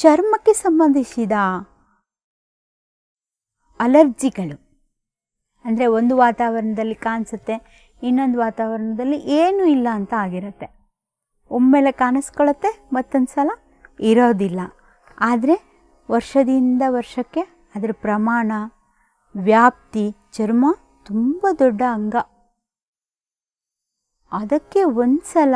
ಚರ್ಮಕ್ಕೆ ಸಂಬಂಧಿಸಿದ ಅಲರ್ಜಿಗಳು, ಅಂದರೆ ಒಂದು ವಾತಾವರಣದಲ್ಲಿ ಕಾಣಿಸುತ್ತೆ, ಇನ್ನೊಂದು ವಾತಾವರಣದಲ್ಲಿ ಏನೂ ಇಲ್ಲ ಅಂತ ಆಗಿರುತ್ತೆ. ಒಮ್ಮೆಲೆ ಕಾಣಿಸ್ಕೊಳ್ಳುತ್ತೆ, ಮತ್ತೊಂದು ಸಲ ಇರೋದಿಲ್ಲ. ಆದರೆ ವರ್ಷದಿಂದ ವರ್ಷಕ್ಕೆ ಅದರ ಪ್ರಮಾಣ, ವ್ಯಾಪ್ತಿ, ಚರ್ಮ ತುಂಬ ದೊಡ್ಡ ಅಂಗ. ಅದಕ್ಕೆ ಒಂದು ಸಲ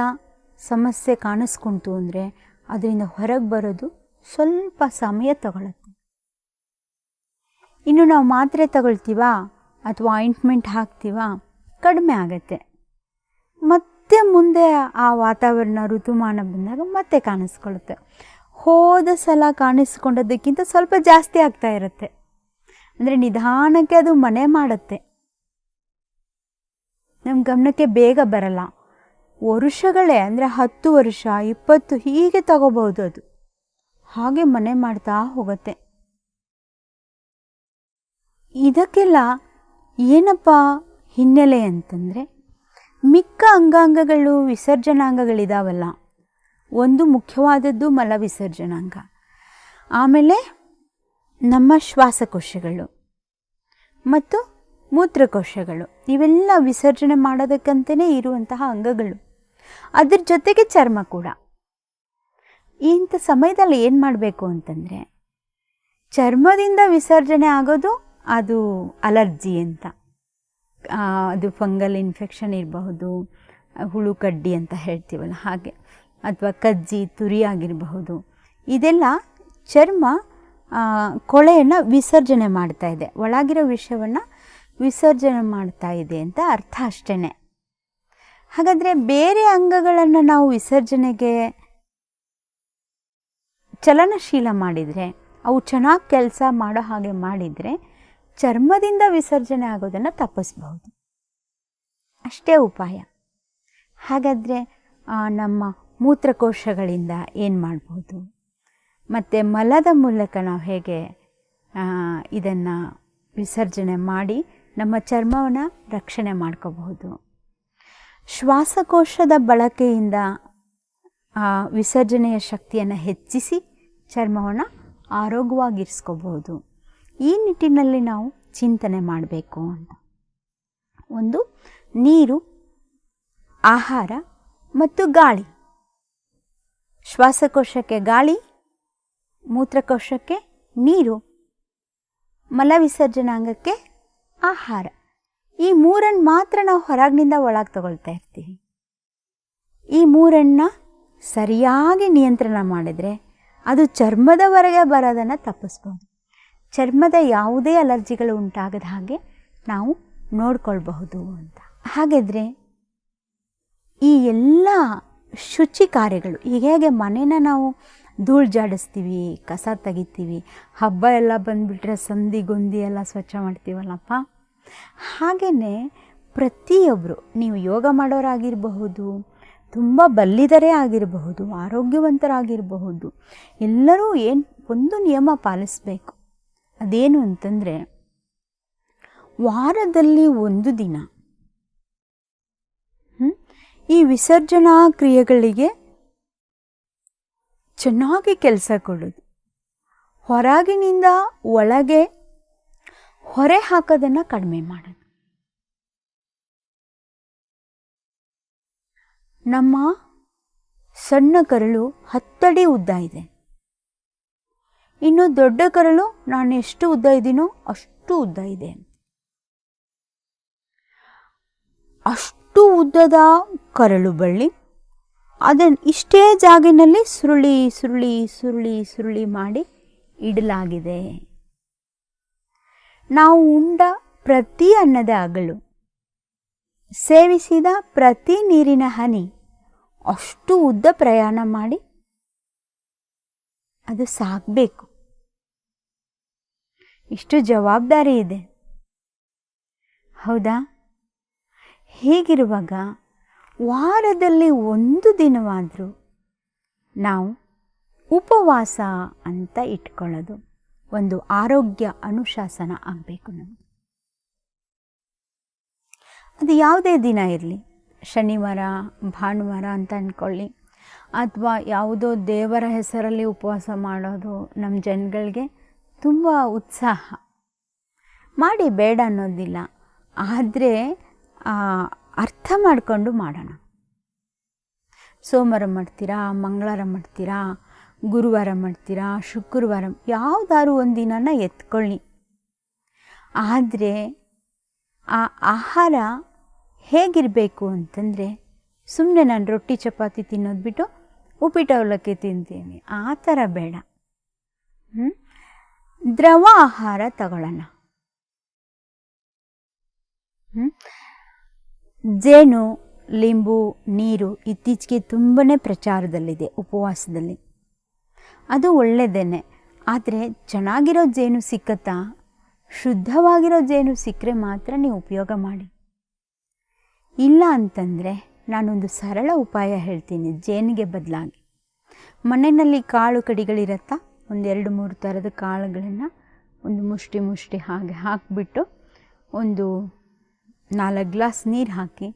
ಸಮಸ್ಯೆ ಕಾಣಿಸ್ಕೊಂತು ಅಂದರೆ ಅದರಿಂದ ಹೊರಗೆ ಬರೋದು ಸ್ವಲ್ಪ ಸಮಯ ತಗೊಳುತ್ತೆ. ಇನ್ನು ನಾವು ಮಾತ್ರೆ ತಗೊಳ್ತೀವಾ ಅಥವಾ ಆಯಿಂಟ್ಮೆಂಟ್ ಹಾಕ್ತೀವಾ, ಕಡಿಮೆ ಆಗುತ್ತೆ. ಮತ್ತೆ ಮುಂದೆ ಆ ವಾತಾವರಣ, ಋತುಮಾನ ಬಂದಾಗ ಮತ್ತೆ ಕಾಣಿಸ್ಕೊಳ್ಳುತ್ತೆ. ಹೋದ ಸಲ ಕಾಣಿಸ್ಕೊಂಡದ್ದಕ್ಕಿಂತ ಸ್ವಲ್ಪ ಜಾಸ್ತಿ ಆಗ್ತಾ ಇರುತ್ತೆ. ಅಂದರೆ ನಿಧಾನಕ್ಕೆ ಅದು ಮನೆ ಮಾಡುತ್ತೆ, ನಮ್ಮ ಗಮನಕ್ಕೆ ಬೇಗ ಬರಲ್ಲ. ವರ್ಷಗಳೇ, ಅಂದರೆ 10 ವರ್ಷ 20 ಹೀಗೆ ತಗೋಬಹುದು. ಅದು ಹಾಗೆ ಮನೆ ಮಾಡ್ತಾ ಹೋಗುತ್ತೆ. ಇದಕ್ಕೆಲ್ಲ ಏನಪ್ಪ ಹಿನ್ನೆಲೆ ಅಂತಂದರೆ, ಮಿಕ್ಕ ಅಂಗಾಂಗಗಳು, ವಿಸರ್ಜನಾಂಗಗಳಿದಾವಲ್ಲ, ಒಂದು ಮುಖ್ಯವಾದದ್ದು ಮಲ ವಿಸರ್ಜನಾಂಗ, ಆಮೇಲೆ ನಮ್ಮ ಶ್ವಾಸಕೋಶಗಳು ಮತ್ತು ಮೂತ್ರಕೋಶಗಳು, ಇವೆಲ್ಲ ವಿಸರ್ಜನೆ ಮಾಡೋದಕ್ಕಂತಲೇ ಇರುವಂತಹ ಅಂಗಗಳು. ಅದ್ರ ಜೊತೆಗೆ ಚರ್ಮ ಕೂಡ. ಇಂಥ ಸಮಯದಲ್ಲಿ ಏನು ಮಾಡಬೇಕು ಅಂತಂದರೆ, ಚರ್ಮದಿಂದ ವಿಸರ್ಜನೆ ಆಗೋದು ಅದು ಅಲರ್ಜಿ ಅಂತ. ಅದು ಫಂಗಲ್ ಇನ್ಫೆಕ್ಷನ್ ಇರಬಹುದು, ಹುಳು ಕಡ್ಡಿ ಅಂತ ಹೇಳ್ತೀವಲ್ಲ ಹಾಗೆ, ಅಥವಾ ಕಜ್ಜಿ ತುರಿ ಆಗಿರಬಹುದು. ಇದೆಲ್ಲ ಚರ್ಮ ಕೊಳೆಯನ್ನು ವಿಸರ್ಜನೆ ಮಾಡ್ತಾ ಇದೆ, ಒಳಗಿರೋ ವಿಷವನ್ನು ವಿಸರ್ಜನೆ ಮಾಡ್ತಾ ಇದೆ ಅಂತ ಅರ್ಥ ಅಷ್ಟೇ. ಹಾಗಾದರೆ ಬೇರೆ ಅಂಗಗಳನ್ನು ನಾವು ವಿಸರ್ಜನೆಗೆ ಚಲನಶೀಲ ಮಾಡಿದರೆ, ಅವು ಚೆನ್ನಾಗಿ ಕೆಲಸ ಮಾಡೋ ಹಾಗೆ ಮಾಡಿದರೆ ಚರ್ಮದಿಂದ ವಿಸರ್ಜನೆ ಆಗೋದನ್ನು ತಪ್ಪಿಸ್ಬಹುದು. ಅಷ್ಟೇ ಉಪಾಯ. ಹಾಗಾದರೆ ನಮ್ಮ ಮೂತ್ರಕೋಶಗಳಿಂದ ಏನು ಮಾಡ್ಬೋದು, ಮತ್ತು ಮಲದ ಮೂಲಕ ನಾವು ಹೇಗೆ ಇದನ್ನು ವಿಸರ್ಜನೆ ಮಾಡಿ ನಮ್ಮ ಚರ್ಮವನ್ನು ರಕ್ಷಣೆ ಮಾಡ್ಕೋಬಹುದು. ಶ್ವಾಸಕೋಶದ ಬಳಕೆಯಿಂದ ವಿಸರ್ಜನೆಯ ಶಕ್ತಿಯನ್ನು ಹೆಚ್ಚಿಸಿ ಚರ್ಮವನ್ನು ಆರೋಗ್ಯವಾಗಿರಿಸ್ಕೋಬಹುದು. ಈ ನಿಟ್ಟಿನಲ್ಲಿ ನಾವು ಚಿಂತನೆ ಮಾಡಬೇಕು ಅಂತ. ಒಂದು, ನೀರು, ಆಹಾರ ಮತ್ತು ಗಾಳಿ. ಶ್ವಾಸಕೋಶಕ್ಕೆ ಗಾಳಿ, ಮೂತ್ರಕೋಶಕ್ಕೆ ನೀರು, ಮಲವಿಸರ್ಜನಾಂಗಕ್ಕೆ ಆಹಾರ. ಈ ಮೂರನ್ನು ಮಾತ್ರ ನಾವು ಹೊರಗಿನಿಂದ ಒಳಗೆ ತಗೊಳ್ತಾ ಇರ್ತೀವಿ. ಈ ಮೂರನ್ನು ಸರಿಯಾಗಿ ನಿಯಂತ್ರಣ ಮಾಡಿದರೆ ಅದು ಚರ್ಮದವರೆಗೆ ಬರೋದನ್ನು ತಪ್ಪಿಸ್ಬೋದು. ಚರ್ಮದ ಯಾವುದೇ ಅಲರ್ಜಿಗಳು ಉಂಟಾಗದ ಹಾಗೆ ನಾವು ನೋಡ್ಕೊಳ್ಬಹುದು ಅಂತ. ಹಾಗಾದರೆ ಈ ಎಲ್ಲ ಶುಚಿ ಕಾರ್ಯಗಳು, ಈಗ ಹೇಗೆ ಮನೇನ ನಾವು ಧೂಳು ಜಾಡಿಸ್ತೀವಿ, ಕಸ ತೆಗಿತೀವಿ, ಹಬ್ಬ ಎಲ್ಲ ಬಂದುಬಿಟ್ರೆ ಸಂದಿಗೊಂದಿ ಎಲ್ಲ ಸ್ವಚ್ಛ ಮಾಡ್ತೀವಲ್ಲಪ್ಪ, ಹಾಗೆಯೇ ಪ್ರತಿಯೊಬ್ಬರು, ನೀವು ಯೋಗ ಮಾಡೋರಾಗಿರಬಹುದು, ತುಂಬ ಬಲ್ಲಿದರೇ ಆಗಿರಬಹುದು, ಆರೋಗ್ಯವಂತರಾಗಿರಬಹುದು, ಎಲ್ಲರೂ ಒಂದು ನಿಯಮ ಪಾಲಿಸಬೇಕು. ಅದೇನು ಅಂತಂದರೆ, ವಾರದಲ್ಲಿ ಒಂದು ದಿನ ಈ ವಿಸರ್ಜನಾ ಕ್ರಿಯೆಗಳಿಗೆ ಚೆನ್ನಾಗಿ ಕೆಲಸ ಕೊಡೋದು, ಹೊರಗಿನಿಂದ ಒಳಗೆ ಹೊರೆ ಹಾಕೋದನ್ನು ಕಡಿಮೆ ಮಾಡೋದು. ನಮ್ಮ ಸಣ್ಣ ಕರಳು 10 ಅಡಿ ಉದ್ದ ಇದೆ. ಇನ್ನು ದೊಡ್ಡ ಕರಳು ನಾನು ಎಷ್ಟು ಉದ್ದ ಇದ್ದೀನೋ ಅಷ್ಟು ಉದ್ದ ಇದೆ. ಅಷ್ಟು ಉದ್ದದ ಕರಳು ಬಳ್ಳಿ, ಅದನ್ನು ಇಷ್ಟೇ ಜಾಗಿನಲ್ಲಿ ಸುರುಳಿ ಸುರುಳಿ ಸುರುಳಿ ಸುರುಳಿ ಮಾಡಿ ಇಡಲಾಗಿದೆ. ನಾವು ಉಂಡ ಪ್ರತಿ ಅನ್ನದ ಅಗಳು, ಸೇವಿಸಿದ ಪ್ರತಿ ನೀರಿನ ಹನಿ ಅಷ್ಟು ಉದ್ದ ಪ್ರಯಾಣ ಮಾಡಿ ಅದು ಸಾಗಬೇಕು. ಇಷ್ಟು ಜವಾಬ್ದಾರಿ ಇದೆ, ಹೌದಾ? ಹೀಗಿರುವಾಗ ವಾರದಲ್ಲಿ ಒಂದು ದಿನವಾದರೂ ನಾವು ಉಪವಾಸ ಅಂತ ಇಟ್ಕೊಳ್ಳೋದು ಒಂದು ಆರೋಗ್ಯ ಅನುಶಾಸನ ಆಗಬೇಕು ನಮಗೆ. ಅದು ಯಾವುದೇ ದಿನ ಇರಲಿ, ಶನಿವಾರ ಭಾನುವಾರ ಅಂತ ಅಂದ್ಕೊಳ್ಳಿ, ಅಥವಾ ಯಾವುದೋ ದೇವರ ಹೆಸರಲ್ಲಿ ಉಪವಾಸ ಮಾಡೋದು ನಮ್ಮ ಜನಗಳಿಗೆ ತುಂಬ ಉತ್ಸಾಹ. ಮಾಡಿ, ಬೇಡ ಅನ್ನೋದಿಲ್ಲ, ಆದರೆ ಅರ್ಥ ಮಾಡಿಕೊಂಡು ಮಾಡೋಣ. ಸೋಮವಾರ ಮಾಡ್ತೀರಾ, ಮಂಗಳವಾರ ಮಾಡ್ತೀರಾ, ಗುರುವಾರ ಮಾಡ್ತೀರಾ, ಶುಕ್ರವಾರ, ಯಾವುದಾದ್ರು ಒಂದು ದಿನನ ಎತ್ಕೊಳ್ಳಿ. ಆದರೆ ಆ ಆಹಾರ ಹೇಗಿರಬೇಕು ಅಂತಂದರೆ, ಸುಮ್ಮನೆ ನಾನು ರೊಟ್ಟಿ ಚಪಾತಿ ತಿನ್ನೋದು ಬಿಟ್ಟು ಉಪ್ಪಿಟ್ಟು ಅವಲಕ್ಕಿ ತಿಂತೀನಿ ಆ ಥರ ಬೇಡ. ದ್ರವ ಆಹಾರ ತಗೊಳ್ಳೋಣ. ಜೇನು, ಲಿಂಬು, ನೀರು ಇತ್ತೀಚೆಗೆ ತುಂಬಾ ಪ್ರಚಾರದಲ್ಲಿದೆ ಉಪವಾಸದಲ್ಲಿ. ಅದು ಒಳ್ಳೆಯದೇನೆ, ಆದರೆ ಚೆನ್ನಾಗಿರೋ ಜೇನು ಸಿಕ್ಕತ್ತಾ? ಶುದ್ಧವಾಗಿರೋ ಜೇನು ಸಿಕ್ಕರೆ ಮಾತ್ರ ನೀವು ಉಪಯೋಗ ಮಾಡಿ. ಇಲ್ಲ ಅಂತಂದರೆ ನಾನೊಂದು ಸರಳ ಉಪಾಯ ಹೇಳ್ತೀನಿ. ಜೇನಿಗೆ ಬದಲಾಗಿ ಮನೆಯಲ್ಲಿ ಕಾಳು ಕಡಿಗಳಿರತ್ತಾ, ಒಂದು 2-3 ಥರದ ಕಾಳುಗಳನ್ನು ಒಂದು ಮುಷ್ಟಿ ಹಾಗೆ ಹಾಕಿಬಿಟ್ಟು ಒಂದು 4 ಗ್ಲಾಸ್ ನೀರು ಹಾಕಿ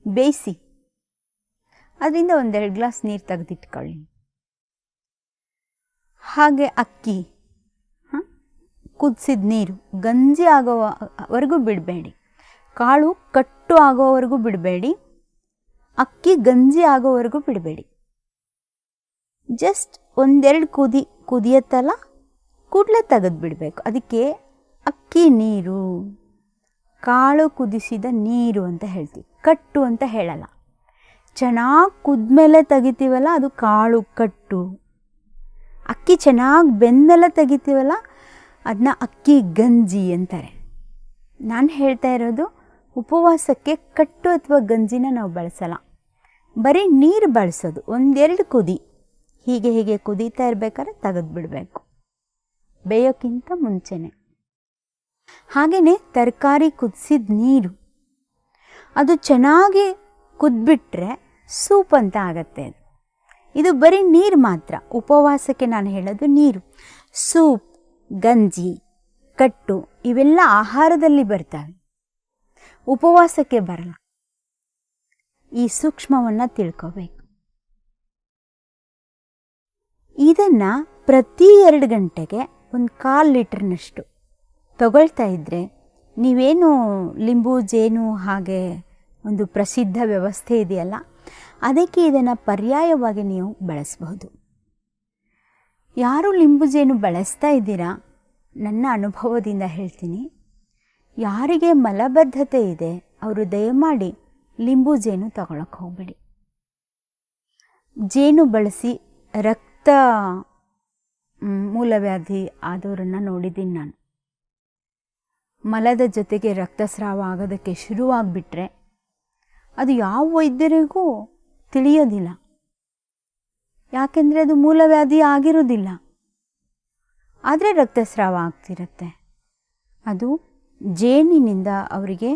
ಬೇಯಿಸಿ, ಅದರಿಂದ 1-2 ಗ್ಲಾಸ್ ನೀರು ತೆಗೆದಿಟ್ಕೊಳ್ಳಿ. ಹಾಗೆ ಅಕ್ಕಿ ಕುದಿಸಿದ ನೀರು ಗಂಜಿ ಆಗೋವರೆಗೂ ಬಿಡಬೇಡಿ. ಕಾಳು ಕಟ್ಟು ಆಗೋವರೆಗೂ ಬಿಡಬೇಡಿ, ಅಕ್ಕಿ ಗಂಜಿ ಆಗೋವರೆಗೂ ಬಿಡಬೇಡಿ. ಜಸ್ಟ್ 1-2 ಕುದಿಯತ್ತಲ್ಲ, ಕೂಡಲೇ ತೆಗೆದು ಬಿಡಬೇಕು. ಅದಕ್ಕೆ ಅಕ್ಕಿ ನೀರು, ಕಾಳು ಕುದಿಸಿದ ನೀರು ಅಂತ ಹೇಳ್ತೀವಿ, ಕಟ್ಟು ಅಂತ ಹೇಳಲ್ಲ. ಚೆನ್ನಾಗಿ ಕುದ್ಮೇಲೆ ತೆಗಿತೀವಲ್ಲ ಅದು ಕಾಳು ಕಟ್ಟು. ಅಕ್ಕಿ ಚೆನ್ನಾಗಿ ಬೆಂದಮೇಲೆ ತೆಗಿತೀವಲ್ಲ ಅದನ್ನ ಅಕ್ಕಿ ಗಂಜಿ ಅಂತಾರೆ. ನಾನು ಹೇಳ್ತಾ ಇರೋದು ಉಪವಾಸಕ್ಕೆ ಕಟ್ಟು ಅಥವಾ ಗಂಜಿನ ನಾವು ಬಳಸಲ್ಲ, ಬರೀ ನೀರು ಬಳಸೋದು. 1-2 ಕುದಿ ಹೀಗೆ ಕುದೀತಾ ಇರಬೇಕಾದ್ರೆ ತೆಗೆದು ಬಿಡಬೇಕು, ಬೇಯೋಕ್ಕಿಂತ ಮುಂಚೆನೆ. ಹಾಗೆಯೇ ತರಕಾರಿ ಕುದಿಸಿದ ನೀರು, ಅದು ಚೆನ್ನಾಗಿ ಕುದ್ಬಿಟ್ರೆ ಸೂಪ್ ಅಂತ ಆಗತ್ತೆ. ಇದು ಬರೀ ನೀರು ಮಾತ್ರ. ಉಪವಾಸಕ್ಕೆ ನಾನು ಹೇಳೋದು ನೀರು. ಸೂಪ್, ಗಂಜಿ, ಕಟ್ಟು ಇವೆಲ್ಲ ಆಹಾರದಲ್ಲಿ ಬರ್ತವೆ, ಉಪವಾಸಕ್ಕೆ ಬರಲ್ಲ. ಈ ಸೂಕ್ಷ್ಮವನ್ನು ತಿಳ್ಕೋಬೇಕು. ಇದನ್ನು ಪ್ರತಿ 2 ಗಂಟೆಗೆ 1/4 ಲೀಟ್ರ್ನಷ್ಟು ತಗೊಳ್ತಾ ಇದ್ದರೆ, ನೀವೇನು ಲಿಂಬು, ಜೇನು ಹಾಗೆ ಒಂದು ಪ್ರಸಿದ್ಧ ವ್ಯವಸ್ಥೆ ಇದೆಯಲ್ಲ, ಅದಕ್ಕೆ ಇದನ್ನು ಪರ್ಯಾಯವಾಗಿ ನೀವು ಬಳಸಬಹುದು. ಯಾರು ಲಿಂಬು ಜೇನು ಬಳಸ್ತಾ ಇದ್ದೀರಾ, ನನ್ನ ಅನುಭವದಿಂದ ಹೇಳ್ತೀನಿ, ಯಾರಿಗೆ ಮಲಬದ್ಧತೆ ಇದೆ ಅವರು ದಯಮಾಡಿ ಲಿಂಬು ಜೇನು ತಗೊಳಕ್ಕೆ ಹೋಗಬೇಡಿ. ಜೇನು ಬಳಸಿ ರಕ್ತ ಮೂಲವ್ಯಾಧಿ ಆದವರನ್ನು ನೋಡಿದ್ದೀನಿ ನಾನು. ಮಲದ ಜೊತೆಗೆ ರಕ್ತಸ್ರಾವ ಆಗೋದಕ್ಕೆ ಶುರುವಾಗ್ಬಿಟ್ರೆ ಅದು ಯಾವ ವೈದ್ಯರಿಗೂ ತಿಳಿಯೋದಿಲ್ಲ, ಯಾಕೆಂದರೆ ಅದು ಮೂಲವ್ಯಾಧಿ ಆಗಿರೋದಿಲ್ಲ, ಆದರೆ ರಕ್ತಸ್ರಾವ ಆಗ್ತಿರುತ್ತೆ. ಅದು ಜೇನಿನಿಂದ ಅವರಿಗೆ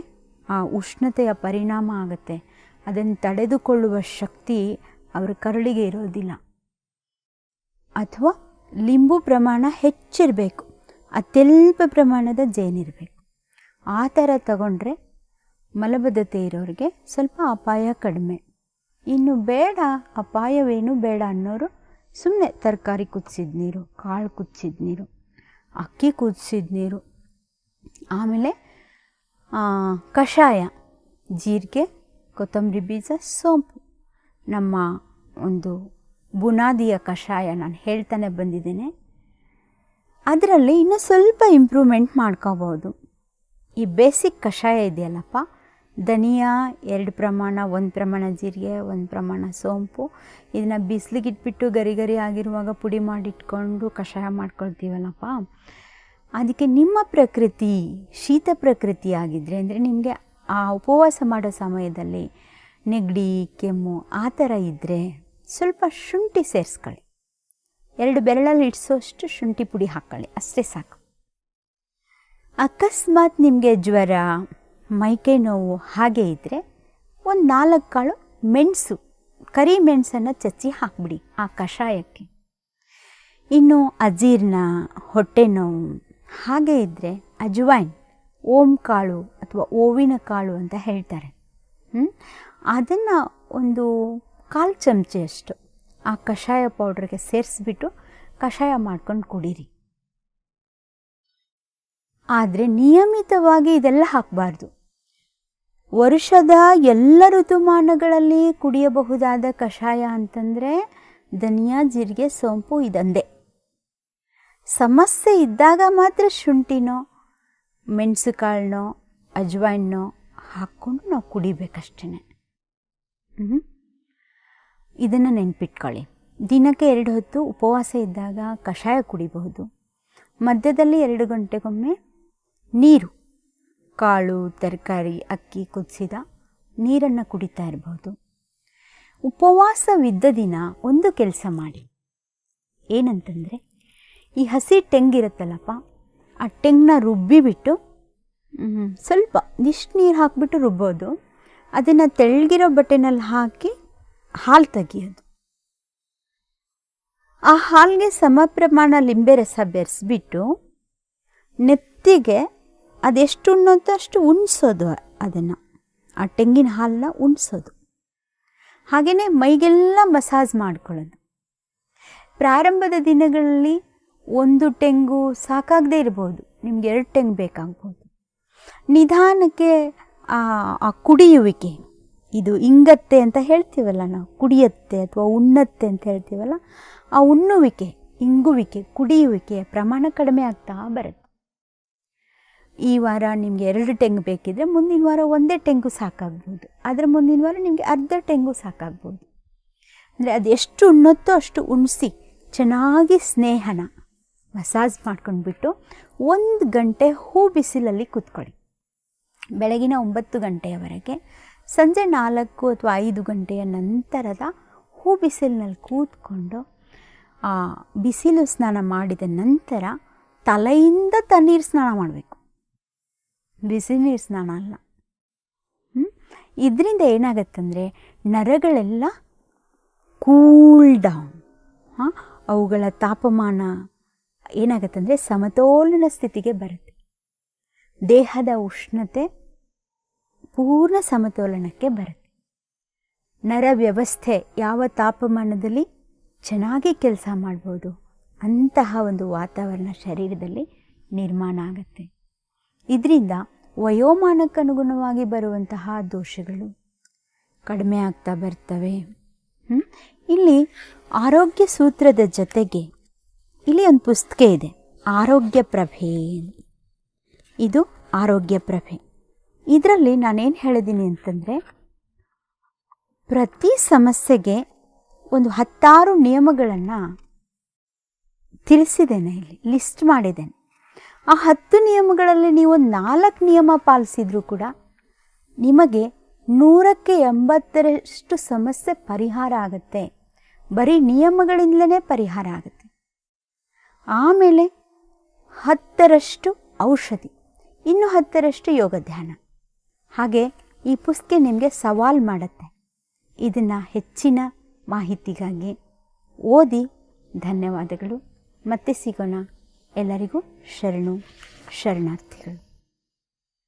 ಆ ಉಷ್ಣತೆಯ ಪರಿಣಾಮ ಆಗುತ್ತೆ. ಅದನ್ನು ತಡೆದುಕೊಳ್ಳುವ ಶಕ್ತಿ ಅವರ ಕರಳಿಗೆ ಇರೋದಿಲ್ಲ. ಅಥವಾ ಲಿಂಬು ಪ್ರಮಾಣ ಹೆಚ್ಚಿರಬೇಕು, ಅತ್ಯಲ್ಪ ಪ್ರಮಾಣದ ಜೇನಿರಬೇಕು. ಆ ಥರ ತಗೊಂಡ್ರೆ ಮಲಬದ್ಧತೆ ಇರೋರಿಗೆ ಸ್ವಲ್ಪ ಅಪಾಯ ಕಡಿಮೆ. ಇನ್ನು ಬೇಡ, ಅಪಾಯವೇನು ಬೇಡ ಅನ್ನೋರು ಸುಮ್ಮನೆ ತರಕಾರಿ ಕುದಿಸಿದ ನೀರು, ಕಾಳು ಕುದಿಸಿದ ನೀರು, ಅಕ್ಕಿ ಕುದಿಸಿದ ನೀರು, ಆಮೇಲೆ ಕಷಾಯ, ಜೀರಿಗೆ, ಕೊತ್ತಂಬರಿ ಬೀಜ, ಸೋಂಪು, ನಮ್ಮ ಒಂದು ಬುನಾದಿಯ ಕಷಾಯ ನಾನು ಹೇಳ್ತಾನೆ ಬಂದಿದ್ದೇನೆ. ಅದರಲ್ಲಿ ಇನ್ನೂ ಸ್ವಲ್ಪ ಇಂಪ್ರೂವ್ಮೆಂಟ್ ಮಾಡ್ಕೋಬೋದು. ಈ ಬೇಸಿಕ್ ಕಷಾಯ ಇದೆಯಲ್ಲಪ್ಪ, ಧನಿಯಾ 2 ಪ್ರಮಾಣ, 1 ಪ್ರಮಾಣ ಜೀರಿಗೆ, 1 ಪ್ರಮಾಣ ಸೋಂಪು, ಇದನ್ನು ಬಿಸಿಲಿಗಿಟ್ಬಿಟ್ಟು ಗರಿ ಆಗಿರುವಾಗ ಪುಡಿ ಮಾಡಿಟ್ಕೊಂಡು ಕಷಾಯ ಮಾಡ್ಕೊಳ್ತೀವಲ್ಲಪ್ಪ, ಅದಕ್ಕೆ ನಿಮ್ಮ ಪ್ರಕೃತಿ ಶೀತ ಪ್ರಕೃತಿ ಆಗಿದ್ದರೆ, ಅಂದರೆ ನಿಮಗೆ ಆ ಉಪವಾಸ ಮಾಡೋ ಸಮಯದಲ್ಲಿ ನೆಗಡಿ, ಕೆಮ್ಮು ಆ ಥರ ಇದ್ದರೆ ಸ್ವಲ್ಪ ಶುಂಠಿ ಸೇರಿಸ್ಕೊಳ್ಳಿ. 2 ಬೆರಳಲ್ಲಿ ಇಡಿಸೋಷ್ಟು ಶುಂಠಿ ಪುಡಿ ಹಾಕ್ಕೊಳ್ಳಿ, ಅಷ್ಟೇ ಸಾಕು. ಅಕಸ್ಮಾತ್ ನಿಮಗೆ ಜ್ವರ, ಮೈಕೈ ನೋವು ಹಾಗೆ ಇದ್ದರೆ 4 ಕಾಳು ಮೆಣಸು, ಕರಿ ಮೆಣಸನ್ನು ಚಚ್ಚಿ ಹಾಕಿಬಿಡಿ ಆ ಕಷಾಯಕ್ಕೆ. ಇನ್ನು ಅಜೀರ್ಣ, ಹೊಟ್ಟೆ ನೋವು ಹಾಗೆ ಇದ್ದರೆ ಅಜ್ವೈನ್, ಓಂ ಕಾಳು ಅಥವಾ ಓವಿನ ಕಾಳು ಅಂತ ಹೇಳ್ತಾರೆ, ಅದನ್ನು ಒಂದು 1/4 ಚಮಚೆಯಷ್ಟು ಆ ಕಷಾಯ ಪೌಡ್ರಿಗೆ ಸೇರಿಸ್ಬಿಟ್ಟು ಕಷಾಯ ಮಾಡ್ಕೊಂಡು ಕುಡೀರಿ. ಆದರೆ ನಿಯಮಿತವಾಗಿ ಇದೆಲ್ಲ ಹಾಕಬಾರ್ದು. ವರ್ಷದ ಎಲ್ಲ ಋತುಮಾನಗಳಲ್ಲಿ ಕುಡಿಯಬಹುದಾದ ಕಷಾಯ ಅಂತಂದರೆ ಧನಿಯಾ, ಜೀರಿಗೆ, ಸೋಂಪು ಇದೊಂದೇ. ಸಮಸ್ಯೆ ಇದ್ದಾಗ ಮಾತ್ರ ಶುಂಠಿನೋ ಮೆಣಸು ಕಾಳನ್ನೋ ಅಜ್ವಾಯಿನ್ನೋ ಹಾಕ್ಕೊಂಡು ನಾವು ಕುಡಿಬೇಕಷ್ಟೇ. ಇದನ್ನು ನೆನ್ಪಿಟ್ಕೊಳ್ಳಿ. ದಿನಕ್ಕೆ 2 ಹೊತ್ತು ಉಪವಾಸ ಇದ್ದಾಗ ಕಷಾಯ ಕುಡಿಬಹುದು. ಮಧ್ಯದಲ್ಲಿ 2 ಗಂಟೆಗೊಮ್ಮೆ ನೀರು, ಕಾಳು, ತರಕಾರಿ, ಅಕ್ಕಿ ಕುದಿಸಿದ ನೀರನ್ನು ಕುಡಿತಾ ಇರಬಹುದು. ಉಪವಾಸವಿದ್ದ ದಿನ ಒಂದು ಕೆಲಸ ಮಾಡಿ. ಏನಂತಂದರೆ, ಈ ಹಸಿ ತೆಂಗಿರುತ್ತಲ್ಲಪ್ಪ, ಆ ತೆಂಗನ್ನ ರುಬ್ಬಿಬಿಟ್ಟು ಸ್ವಲ್ಪ ಇಷ್ಟು ನೀರು ಹಾಕಿಬಿಟ್ಟು ರುಬ್ಬೋದು. ಅದನ್ನು ತೆಳ್ಳಗಿರೋ ಬಟ್ಟೆನಲ್ಲಿ ಹಾಕಿ ಹಾಲು ತೆಗಿಯೋದು. ಆ ಹಾಲಿಗೆ ಸಮ ಪ್ರಮಾಣ ಲಿಂಬೆ ರಸ ಬೆರೆಸ್ಬಿಟ್ಟು ನೆತ್ತಿಗೆ ಅದೆಷ್ಟು ಉಣ್ಣುತ್ತೋ ಅಷ್ಟು ಉಣಿಸೋದು. ಅದನ್ನು ಆ ತೆಂಗಿನ ಹಾಲನ್ನ ಉಣಿಸೋದು. ಹಾಗೆಯೇ ಮೈಗೆಲ್ಲ ಮಸಾಜ್ ಮಾಡ್ಕೊಳ್ಳೋದು. ಪ್ರಾರಂಭದ ದಿನಗಳಲ್ಲಿ 1 ತೆಂಗು ಸಾಕಾಗದೇ ಇರ್ಬೋದು, ನಿಮ್ಗೆ 2 ತೆಂಗು ಬೇಕಾಗ್ಬೋದು. ನಿಧಾನಕ್ಕೆ ಆ ಕುಡಿಯುವಿಕೆ, ಇದು ಇಂಗತ್ತೆ ಅಂತ ಹೇಳ್ತೀವಲ್ಲ ನಾವು, ಕುಡಿಯತ್ತೆ ಅಥವಾ ಉಣ್ಣತ್ತೆ ಅಂತ ಹೇಳ್ತೀವಲ್ಲ, ಆ ಉಣ್ಣುವಿಕೆ, ಇಂಗುವಿಕೆ, ಕುಡಿಯುವಿಕೆಯ ಪ್ರಮಾಣ ಕಡಿಮೆ ಆಗ್ತಾ ಬರುತ್ತೆ. ಈ ವಾರ ನಿಮಗೆ 2 ತೆಂಗು ಬೇಕಿದ್ರೆ ಮುಂದಿನ ವಾರ 1 ತೆಂಗು ಸಾಕಾಗ್ಬೋದು. ಅದರ ಮುಂದಿನ ವಾರ ನಿಮಗೆ ಅರ್ಧ ತೆಂಗು ಸಾಕಾಗ್ಬೋದು. ಅಂದರೆ ಅದು ಎಷ್ಟು ಉಣ್ಣುತ್ತೋ ಅಷ್ಟು ಉಣಿಸಿ ಚೆನ್ನಾಗಿ ಸ್ನೇಹನ ಮಸಾಜ್ ಮಾಡ್ಕೊಂಡ್ಬಿಟ್ಟು 1 ಗಂಟೆ ಹೂ ಬಿಸಿಲಲ್ಲಿ ಕೂತ್ಕೊಳ್ಳಿ. ಬೆಳಗಿನ 9 ಗಂಟೆಯವರೆಗೆ, ಸಂಜೆ 4 ಅಥವಾ 5 ಗಂಟೆಯ ನಂತರದ ಹೂ ಬಿಸಿಲಿನಲ್ಲಿ ಕೂತ್ಕೊಂಡು ಆ ಬಿಸಿಲು ಸ್ನಾನ ಮಾಡಿದ ನಂತರ ತಲೆಯಿಂದ ತಣ್ಣೀರು ಸ್ನಾನ ಮಾಡಬೇಕು, ಬಿಸಿ ನೀರು ಸ್ನಾನ ಅಲ್ಲ. ಇದರಿಂದ ಏನಾಗತ್ತಂದರೆ ನರಗಳೆಲ್ಲ ಕೂಲ್ ಡೌನ್, ಅವುಗಳ ತಾಪಮಾನ ಏನಾಗತ್ತಂದರೆ ಸಮತೋಲನ ಸ್ಥಿತಿಗೆ ಬರುತ್ತೆ. ದೇಹದ ಉಷ್ಣತೆ ಪೂರ್ಣ ಸಮತೋಲನಕ್ಕೆ ಬರುತ್ತೆ. ನರ ವ್ಯವಸ್ಥೆ ಯಾವ ತಾಪಮಾನದಲ್ಲಿ ಚೆನ್ನಾಗಿ ಕೆಲಸ ಮಾಡ್ಬೋದು ಅಂತಹ ಒಂದು ವಾತಾವರಣ ಶರೀರದಲ್ಲಿ ನಿರ್ಮಾಣ ಆಗುತ್ತೆ. ಇದರಿಂದ ವಯೋಮಾನಕ್ಕನುಗುಣವಾಗಿ ಬರುವಂತಹ ದೋಷಗಳು ಕಡಿಮೆ ಆಗ್ತಾ ಬರ್ತವೆ. ಇಲ್ಲಿ ಆರೋಗ್ಯ ಸೂತ್ರದ ಜೊತೆಗೆ ಇಲ್ಲಿ ಒಂದು ಪುಸ್ತಕ ಇದೆ, ಆರೋಗ್ಯ ಪ್ರಭೆ. ಇದು ಆರೋಗ್ಯ ಪ್ರಭೆ. ಇದರಲ್ಲಿ ನಾನೇನು ಹೇಳಿದ್ದೀನಿ ಅಂತಂದರೆ, ಪ್ರತಿ ಸಮಸ್ಯೆಗೆ ಒಂದು 16 ನಿಯಮಗಳನ್ನು ತಿಳಿಸಿದ್ದೇನೆ, ಇಲ್ಲಿ ಲಿಸ್ಟ್ ಮಾಡಿದ್ದೇನೆ. ಆ 10 ನಿಯಮಗಳಲ್ಲಿ ನೀವು 4 ನಿಯಮ ಪಾಲಿಸಿದ್ರೂ ಕೂಡ ನಿಮಗೆ 100ಕ್ಕೆ 80ರಷ್ಟು ಸಮಸ್ಯೆ ಪರಿಹಾರ ಆಗುತ್ತೆ. ಬರೀ ನಿಯಮಗಳಿಂದಲೇ ಪರಿಹಾರ ಆಗುತ್ತೆ. ಆಮೇಲೆ 10ರಷ್ಟು ಔಷಧಿ, ಇನ್ನು 10ರಷ್ಟು ಯೋಗ ಧ್ಯಾನ. ಹಾಗೆ ಈ ಪುಸ್ತಕ ನಿಮಗೆ ಸವಾಲು ಮಾಡುತ್ತೆ. ಇದನ್ನು ಹೆಚ್ಚಿನ ಮಾಹಿತಿಗಾಗಿ ಓದಿ. ಧನ್ಯವಾದಗಳು. ಮತ್ತೆ ಸಿಗೋಣ. ಎಲ್ಲರಿಗೂ ಶರಣಾರ್ಥಿಗಳು.